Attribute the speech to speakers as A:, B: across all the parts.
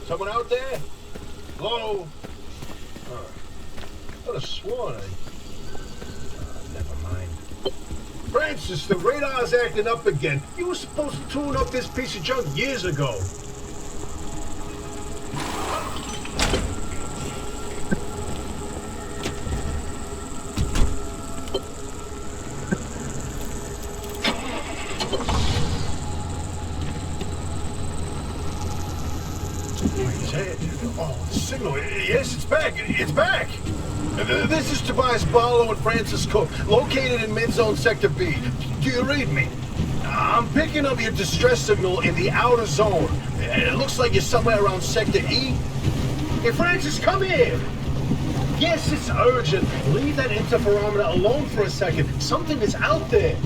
A: Someone out there? Hello? I could have sworn never mind. Francis, the radar's acting up again. You were supposed to tune up this piece of junk years ago. Oh, the signal. Yes, it's back. It's back. This is Tobias Barlow and Francis Cook, located in mid-zone Sector B. Do you read me? I'm picking up your distress signal in the outer zone. It looks like you're somewhere around Sector E. Hey, Francis, come here. Yes, it's urgent. Leave that interferometer alone for a second. Something is out there.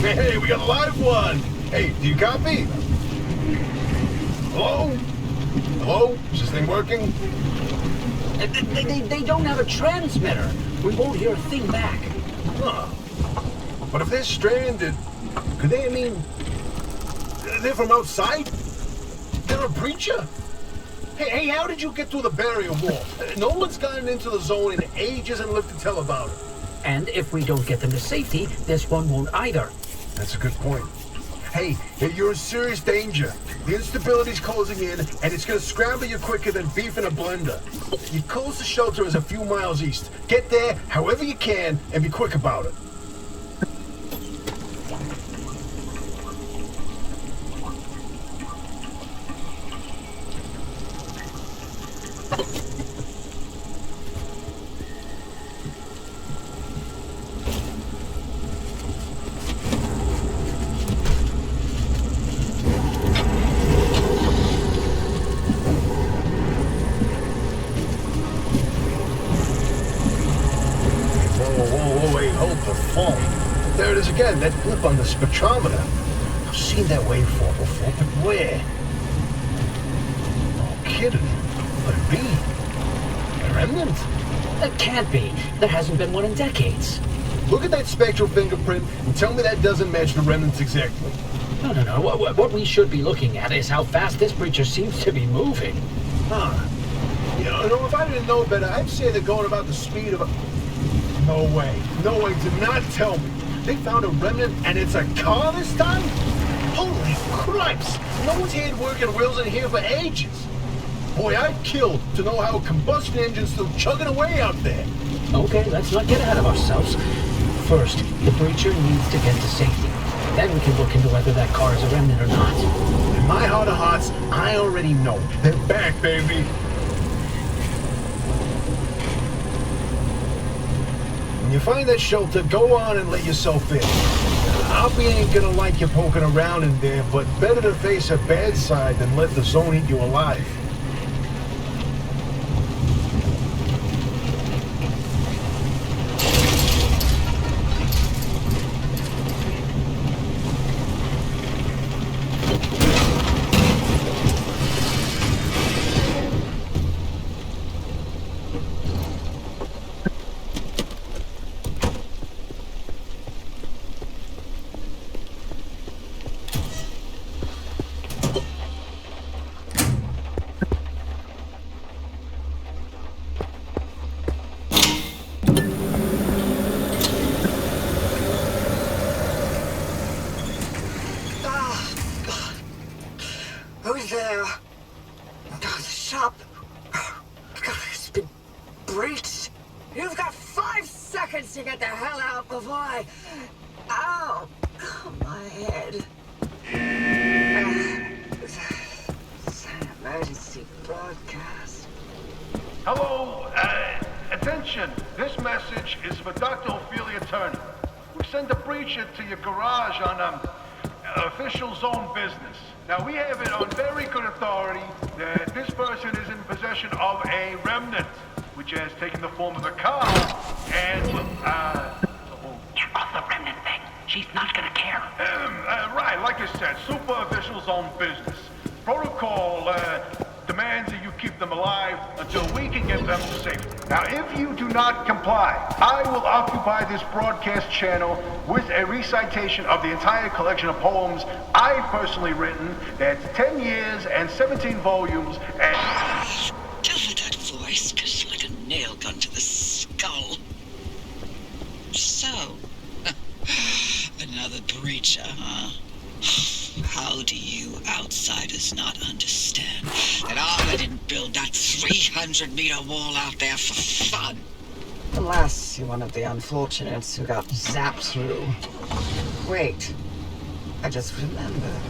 A: Hey, we got a live one. Hey, do you copy? Hello? Hello? Is this thing working?
B: They don't have a transmitter. We won't hear a thing back.
A: Huh. But if they're stranded, could they, they're from outside? They're a breacher? Hey, how did you get through the barrier wall? No one's gotten into the zone in ages and lived to tell about it.
B: And if we don't get them to safety, this one won't either.
A: That's a good point. Hey, you're in serious danger. The instability's closing in, and it's gonna scramble you quicker than beef in a blender. Your closest shelter is a few miles east. Get there however you can, and be quick about it. There it is again, that blip on the spectrometer. I've seen that waveform before, but where? No kidding. Could it be? A remnant?
B: That can't be. There hasn't been one in decades.
A: Look at that spectral fingerprint and tell me that doesn't match the remnants exactly.
B: No. What we should be looking at is how fast this creature seems to be moving.
A: Huh. You know, if I didn't know better, I'd say they're going about the speed of a... No way. No way. Do not tell me. They found a remnant and it's a car this time? Holy cripes! No one's had working wheels in here for ages. Boy, I'd kill to know how a combustion engine's still chugging away out there.
B: Okay, let's not get ahead of ourselves. First, the breacher needs to get to safety. Then we can look into whether that car is a remnant or not.
A: In my heart of hearts, I already know. They're back, baby. When you find that shelter, go on and let yourself in. Albie ain't gonna like you poking around in there, but better to face a bad side than let the zone eat you alive.
C: Who's there? Oh, the shop. God, it's been breached. You've got 5 seconds to get the hell out before I... Ow! Oh, my head. It's an emergency broadcast.
D: Hello, attention. This message is for Dr. Ophelia Turner. We sent a breacher to your garage on official zone business. Now, we have it on very good authority that this person is in possession of a remnant, which has taken the form of a car, and,
B: Get off the remnant thing. She's not gonna care.
D: right, like I said, super official zone business. Protocol demands that you keep them alive until we can get them to safety. Now, if you do not comply, I will occupy this broadcast channel with a recitation of the entire collection of poems I've personally written. That's 10 years and 17 volumes and...
C: Deal with that voice, cuts like a nail gun to the skull. So, another breacher, huh? How do you outsiders not understand that Arthur didn't build that 300-meter wall out there for fun? Unless you're one of the unfortunates who got zapped through. Wait, I just remembered.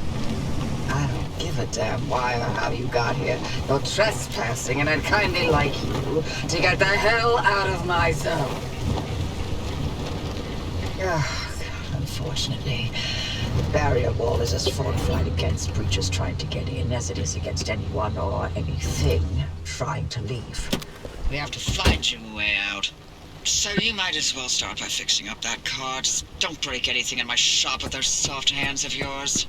C: I don't give a damn why or how you got here. You're trespassing, and I'd kindly like you to get the hell out of my zone. Unfortunately, the barrier wall is as fortified against breaches trying to get in as it is against anyone or anything trying to leave. We have to find you a way out. So you might as well start by fixing up that car. Just don't break anything in my shop with those soft hands of yours.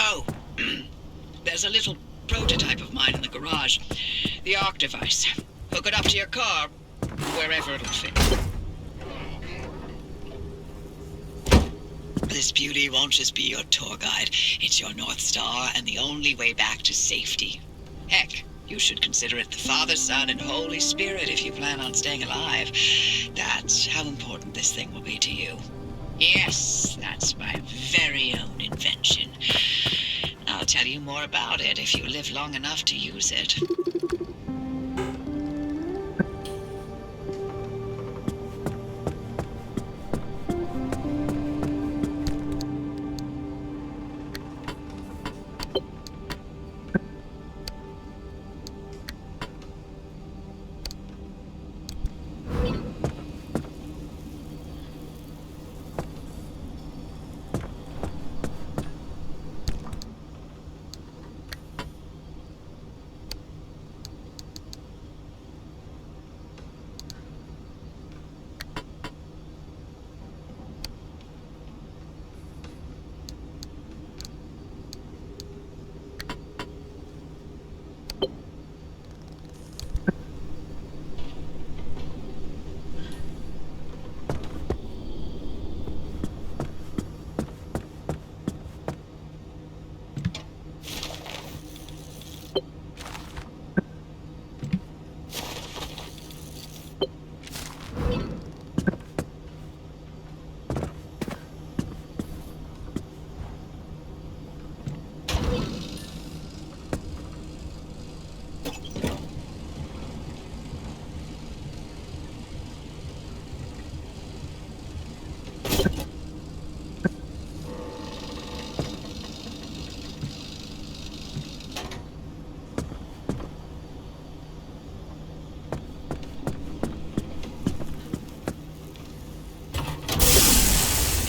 E: Oh, there's a little prototype of mine in the garage. The Arc device. Hook it up to your car, wherever it'll fit. This beauty won't just be your tour guide. It's your North Star and the only way back to safety. Heck, you should consider it the Father, Son, and Holy Spirit if you plan on staying alive. That's how important this thing will be to you. Yes, that's my very own invention. I'll tell you more about it if you live long enough to use it.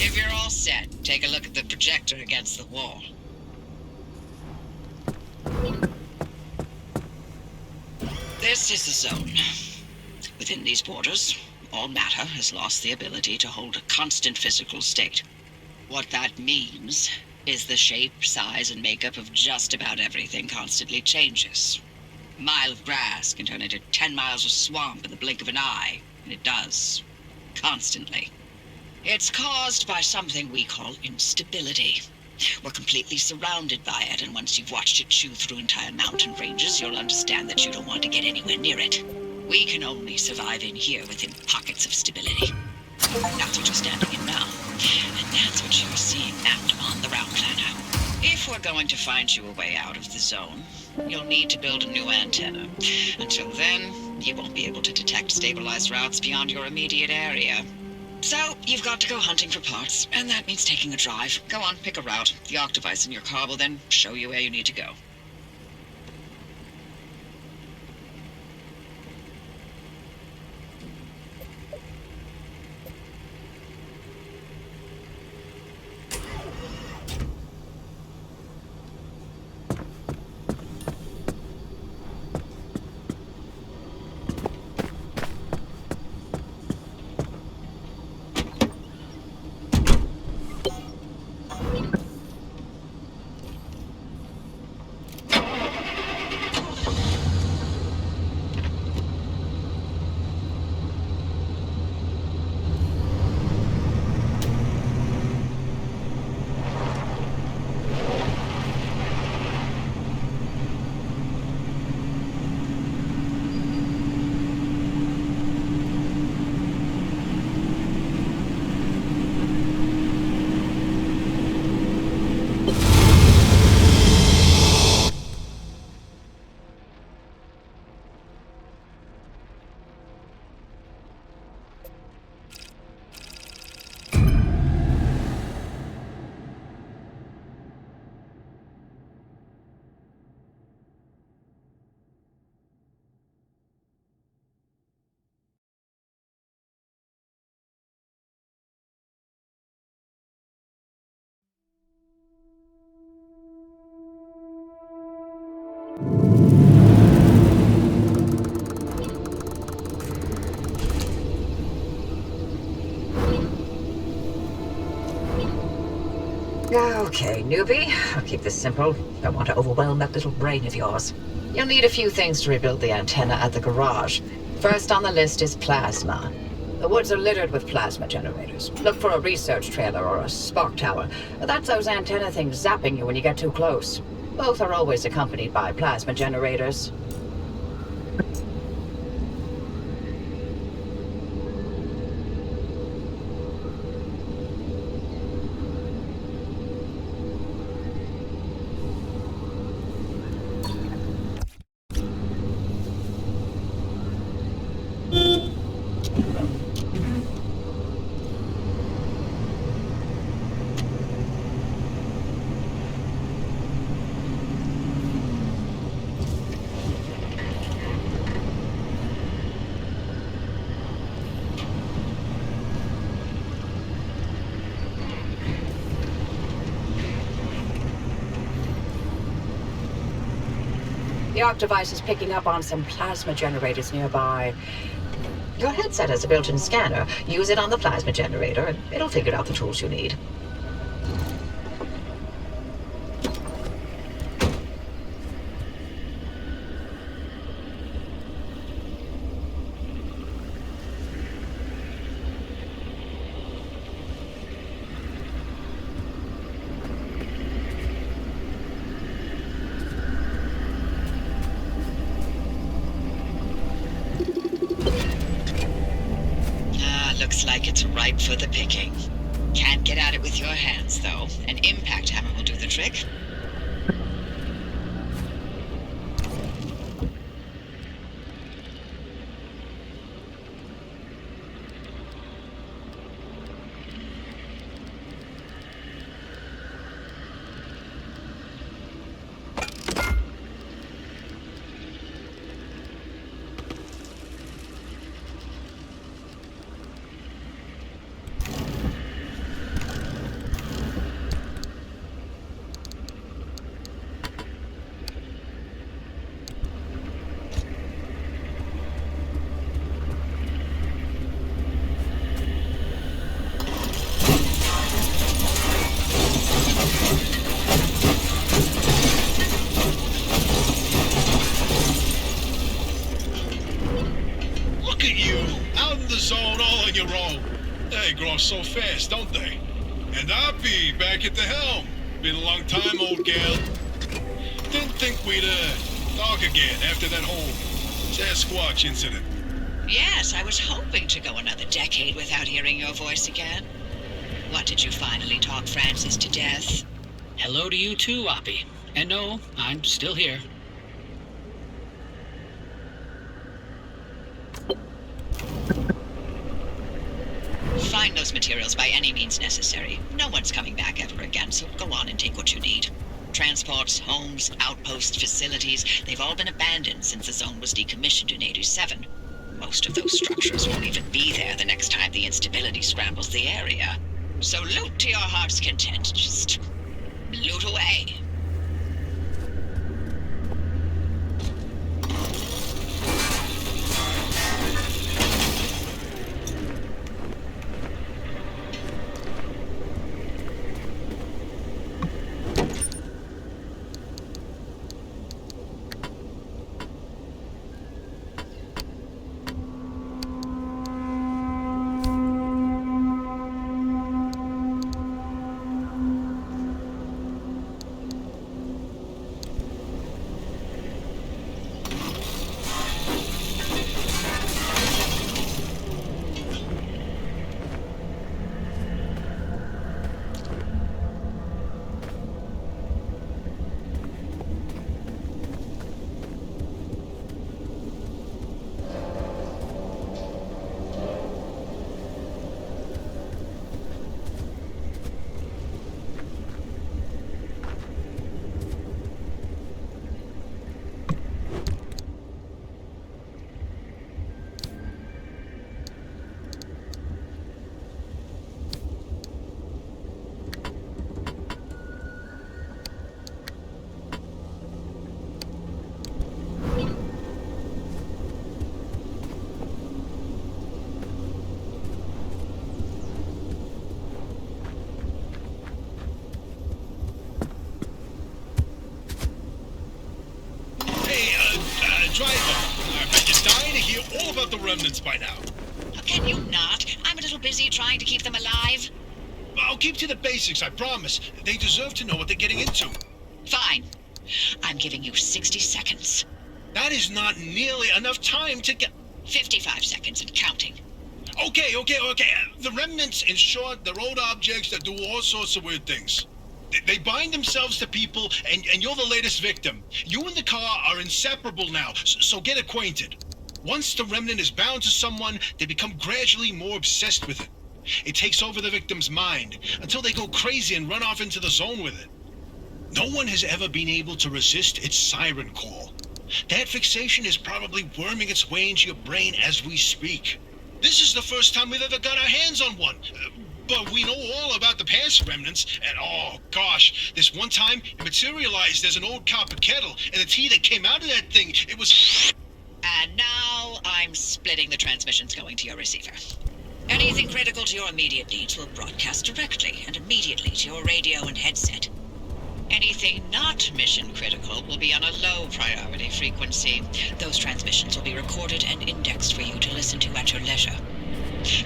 E: If you're all set, take a look at the projector against the wall. This is the zone. Within these borders, all matter has lost the ability to hold a constant physical state. What that means is the shape, size, and makeup of just about everything constantly changes. A mile of grass can turn into 10 miles of swamp in the blink of an eye, and it does. Constantly. It's caused by something we call instability. We're completely surrounded by it, and once you've watched it chew through entire mountain ranges, you'll understand that you don't want to get anywhere near it. We can only survive in here within pockets of stability. That's what you're standing in now, and that's what you're seeing mapped on the route planner. If we're going to find you a way out of the zone, you'll need to build a new antenna. Until then, you won't be able to detect stabilized routes beyond your immediate area. So, you've got to go hunting for parts, and that means taking a drive. Go on, pick a route. The Arc device in your car will then show you where you need to go.
C: Okay, newbie. I'll keep this simple. Don't want to overwhelm that little brain of yours. You'll need a few things to rebuild the antenna at the garage. First on the list is plasma. The woods are littered with plasma generators. Look for a research trailer or a spark tower. That's those antenna things zapping you when you get too close. Both are always accompanied by plasma generators. The ARC device is picking up on some plasma generators nearby. Your headset has a built-in scanner. Use it on the plasma generator, and it'll figure out the tools you need.
E: Looks like it's ripe for the picking. Can't get at it with your hands, though. An impact hammer will do the trick.
F: They grow so fast, don't they? And Oppie, back at the helm. Been a long time, old gal. Didn't think we'd, talk again after that whole Sasquatch incident.
E: Yes, I was hoping to go another decade without hearing your voice again. What, did you finally talk Francis to death?
B: Hello to you too, Oppie. And no, I'm still here.
E: Find those materials by any means necessary. No one's coming back ever again, so go on and take what you need. Transports, homes, outpost facilities, they've all been abandoned since the zone was decommissioned in 87. Most of those structures won't even be there the next time the instability scrambles the area. So loot to your heart's content. Just loot away.
F: hear all about the remnants by now.
E: Can you not? I'm a little busy trying to keep them alive.
F: I'll keep to the basics, I promise. They deserve to know what they're getting into.
E: Fine. I'm giving you 60 seconds.
F: That is not nearly enough time to get...
E: 55 seconds and counting.
F: Okay. The remnants, in short, they're old objects that do all sorts of weird things. They bind themselves to people, and you're the latest victim. You and the car are inseparable now, so get acquainted. Once the remnant is bound to someone, they become gradually more obsessed with it. It takes over the victim's mind, until they go crazy and run off into the zone with it. No one has ever been able to resist its siren call. That fixation is probably worming its way into your brain as we speak. This is the first time we've ever got our hands on one. But we know all about the past remnants, and oh gosh, this one time it materialized as an old copper kettle, and the tea that came out of that thing, it was...
E: And now I'm splitting the transmissions going to your receiver. Anything critical to your immediate needs will broadcast directly and immediately to your radio and headset. Anything not mission critical will be on a low priority frequency. Those transmissions will be recorded and indexed for you to listen to at your leisure.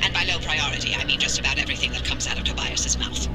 E: And by low priority, I mean just about everything that comes out of Tobias's mouth.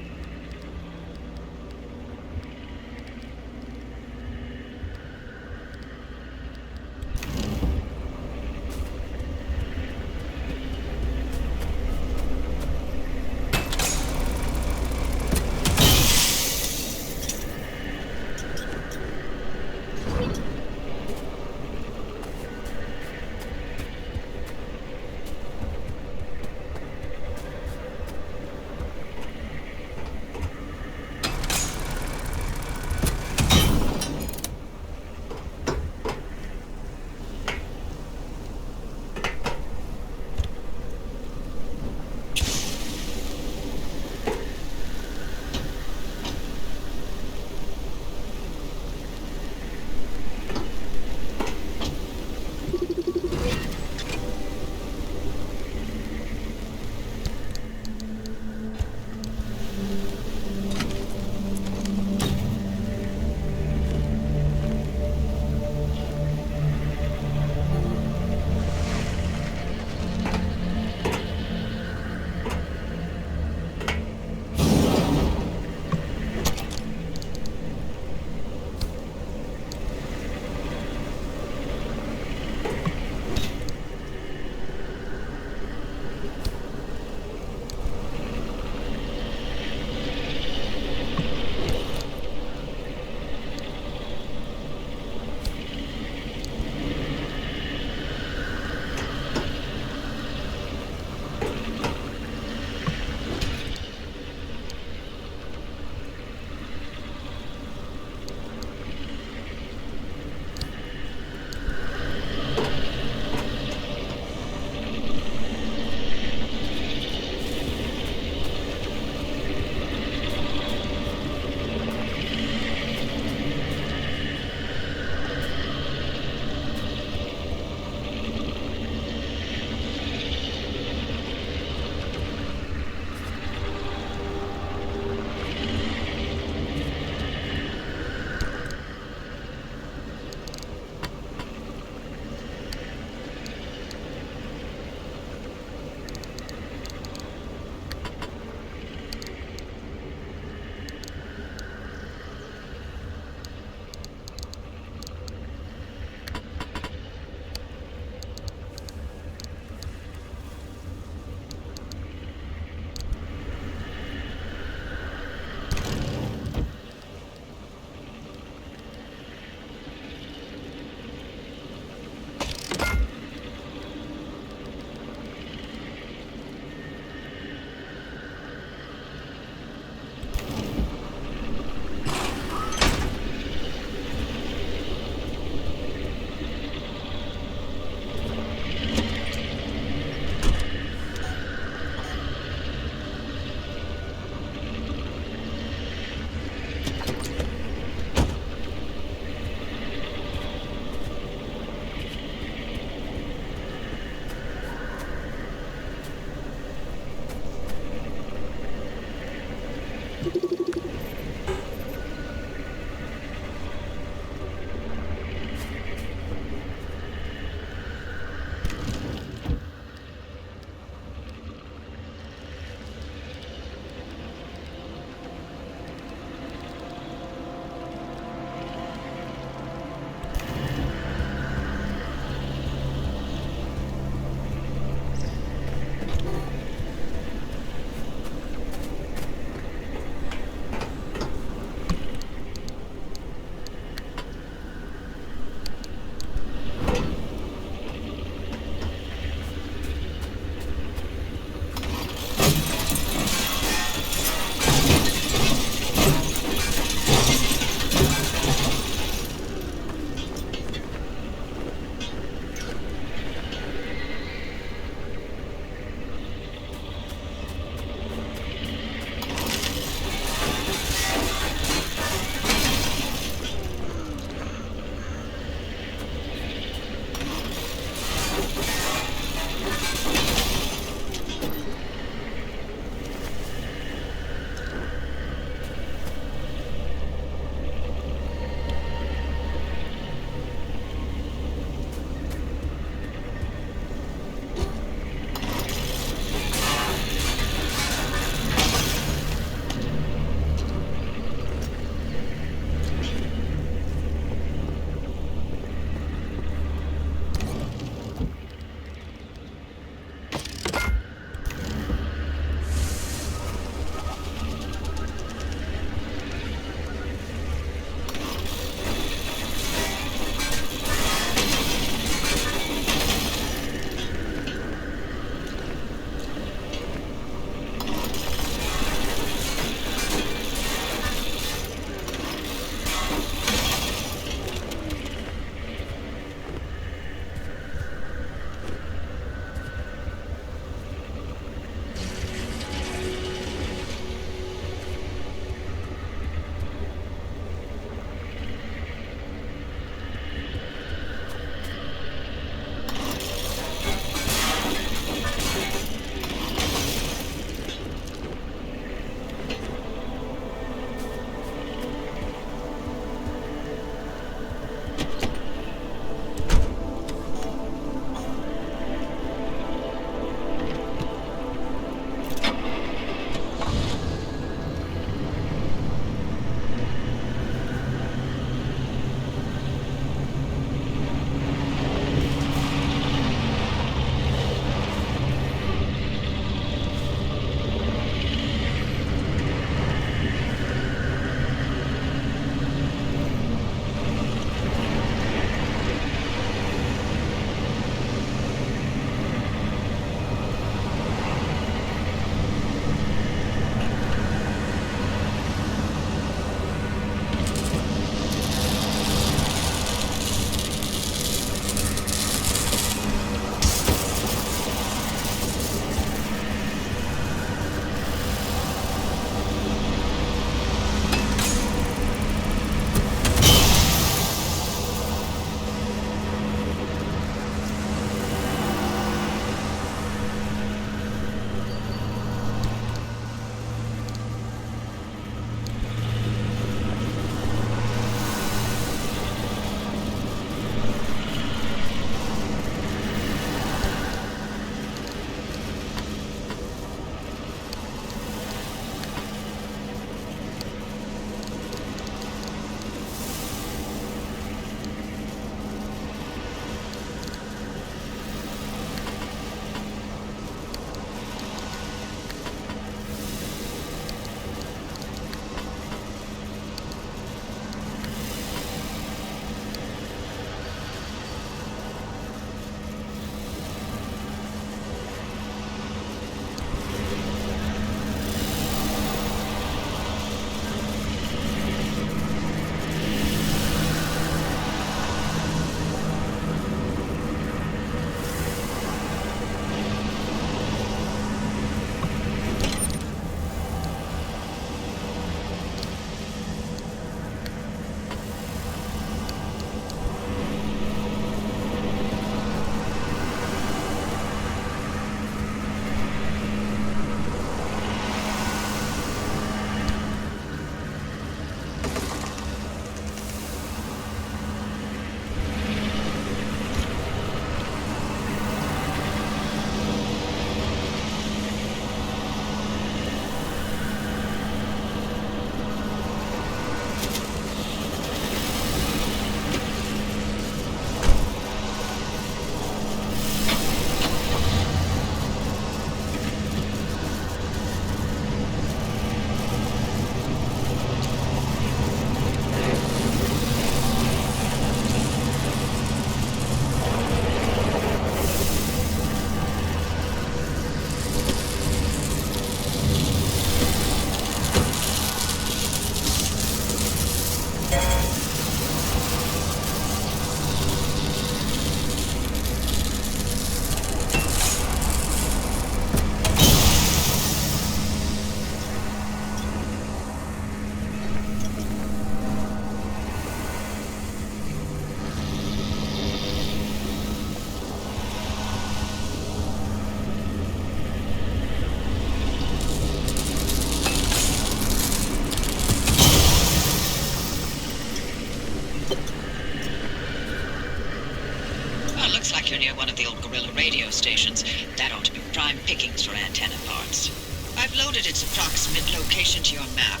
E: like you're near one of the old guerrilla radio stations. That ought to be prime pickings for antenna parts. I've loaded its approximate location to your map.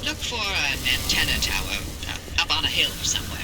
E: Look for an antenna tower up on a hill somewhere.